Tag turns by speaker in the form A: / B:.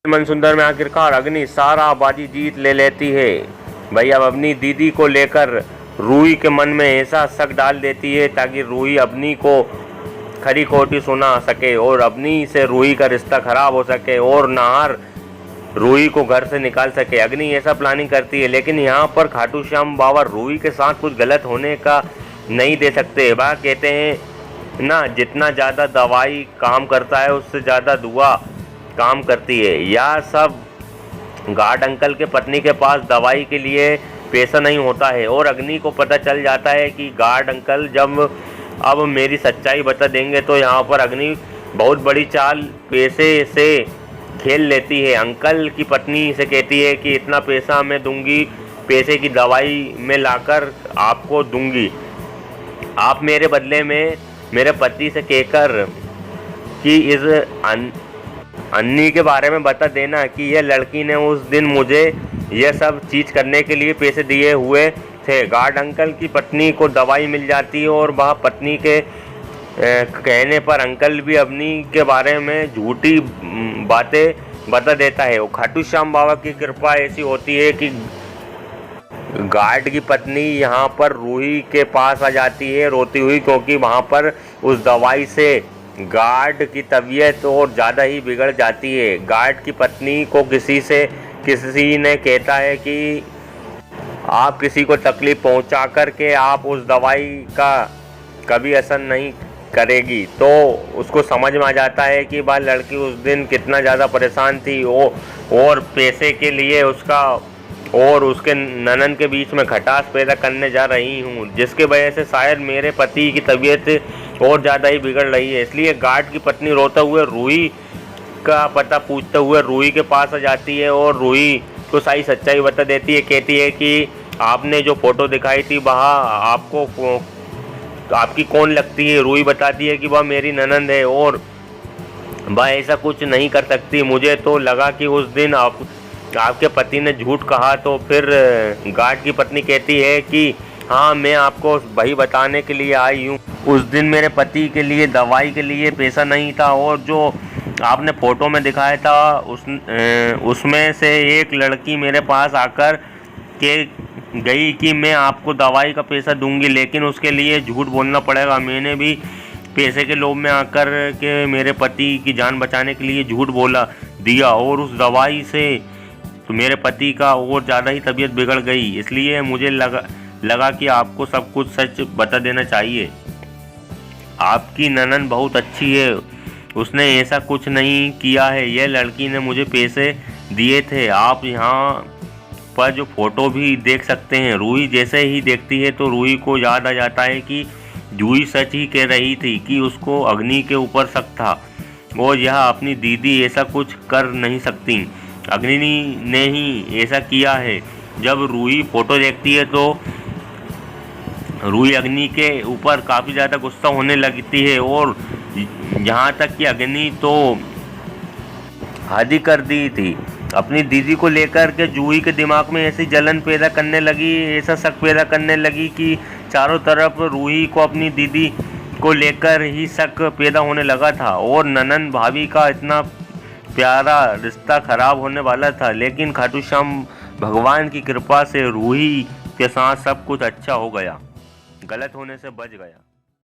A: मनसुंदर में आखिरकार अग्नि सारा बाजी जीत ले लेती है। भाई अब अपनी दीदी को लेकर रूही के मन में ऐसा शक डाल देती है ताकि रूही अग्नि को खरी खोटी सुना सके और अग्नि से रूही का रिश्ता खराब हो सके और नाहर रूही को घर से निकाल सके। अग्नि ऐसा प्लानिंग करती है, लेकिन यहाँ पर खाटू श्याम बाबा रूही के साथ कुछ गलत होने का नहीं दे सकते। वह कहते हैं ना, जितना ज़्यादा दवाई काम करता है उससे ज़्यादा दुआ काम करती है। यह सब गार्ड अंकल के पत्नी के पास दवाई के लिए पैसा नहीं होता है और अग्नि को पता चल जाता है कि गार्ड अंकल जब अब मेरी सच्चाई बता देंगे तो यहाँ पर अग्नि बहुत बड़ी चाल पैसे से खेल लेती है। अंकल की पत्नी से कहती है कि इतना पैसा मैं दूंगी, पैसे की दवाई में लाकर आपको दूंगी, आप मेरे बदले में मेरे पति से कहकर कि इस अन्नी के बारे में बता देना कि यह लड़की ने उस दिन मुझे यह सब चीज़ करने के लिए पैसे दिए हुए थे। गार्ड अंकल की पत्नी को दवाई मिल जाती है और वह पत्नी के कहने पर अंकल भी अग्नि के बारे में झूठी बातें बता देता है। और खाटू श्याम बाबा की कृपा ऐसी होती है कि गार्ड की पत्नी यहाँ पर रूही के पास आ जाती है रोती हुई, क्योंकि वहाँ पर उस दवाई से गार्ड की तबीयत और ज़्यादा ही बिगड़ जाती है। गार्ड की पत्नी को किसी ने कहता है कि आप किसी को तकलीफ़ पहुँचा कर के आप उस दवाई का कभी असर नहीं करेगी। तो उसको समझ में आ जाता है कि वह लड़की उस दिन कितना ज़्यादा परेशान थी और पैसे के लिए उसका और उसके ननन के बीच में खटास पैदा करने जा रही हूँ, जिसके वजह से शायद मेरे पति की तबीयत और ज़्यादा ही बिगड़ रही है। इसलिए गार्ड की पत्नी रोते हुए रूही का पता पूछते हुए रूही के पास आ जाती है और रूही को सारी सच्चाई बता देती है। कहती है कि आपने जो फ़ोटो दिखाई थी वह आपकी कौन लगती है। रूही बताती है कि वह मेरी ननंद है और वह ऐसा कुछ नहीं कर सकती। मुझे तो लगा कि उस दिन आपके पति ने झूठ कहा। तो फिर गार्ड की पत्नी कहती है कि हाँ, मैं आपको वही बताने के लिए आई हूँ। उस दिन मेरे पति के लिए दवाई के लिए पैसा नहीं था और जो आपने फ़ोटो में दिखाया था उसमें से एक लड़की मेरे पास आकर के गई कि मैं आपको दवाई का पैसा दूंगी, लेकिन उसके लिए झूठ बोलना पड़ेगा। मैंने भी पैसे के लोभ में आकर के मेरे पति की जान बचाने के लिए झूठ बोला दिया और उस दवाई से तो मेरे पति का और ज़्यादा ही तबीयत बिगड़ गई। इसलिए मुझे लगा कि आपको सब कुछ सच बता देना चाहिए। आपकी ननन बहुत अच्छी है, उसने ऐसा कुछ नहीं किया है। यह लड़की ने मुझे पैसे दिए थे। आप यहाँ पर जो फ़ोटो भी देख सकते हैं। रूही जैसे ही देखती है तो रूही को याद आ जाता है कि जूही सच ही कह रही थी कि उसको अग्नि के ऊपर शक था और यह अपनी दीदी ऐसा कुछ कर नहीं सकती। अग्नि ने ही ऐसा किया है। जब रूही फ़ोटो देखती है तो रूही अग्नि के ऊपर काफ़ी ज़्यादा गुस्सा होने लगती है और यहाँ तक कि अग्नि तो हद ही कर दी थी। अपनी दीदी को लेकर के जूही के दिमाग में ऐसी जलन पैदा करने लगी, ऐसा शक पैदा करने लगी कि चारों तरफ रूही को अपनी दीदी को लेकर ही शक पैदा होने लगा था और ननन भाभी का इतना प्यारा रिश्ता खराब होने वाला था। लेकिन खाटू श्याम भगवान की कृपा से रूही के साथ सब कुछ अच्छा हो गया, गलत होने से बच गया।